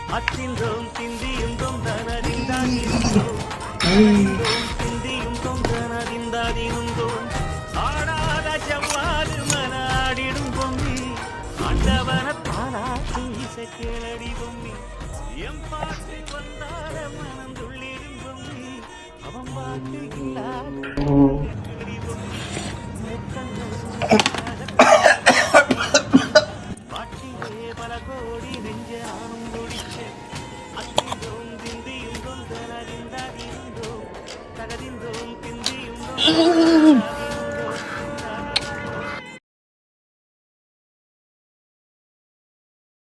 அத்தின்றோம் சிந்தியும் தொந்தனறிந்தாதிருந்தோம் சிந்தியும் தொந்தனறிந்தாதிருந்தோம் ஆடாத செவ்வாது மனாடிடும் பொம்மி ஆண்டவன பாராட்டி இசை கேளடி பொம்மி எம் பாட்டு வந்தார மனம் துள்ளிடும் பொம்மி அவன் பாட்டு இல்லாத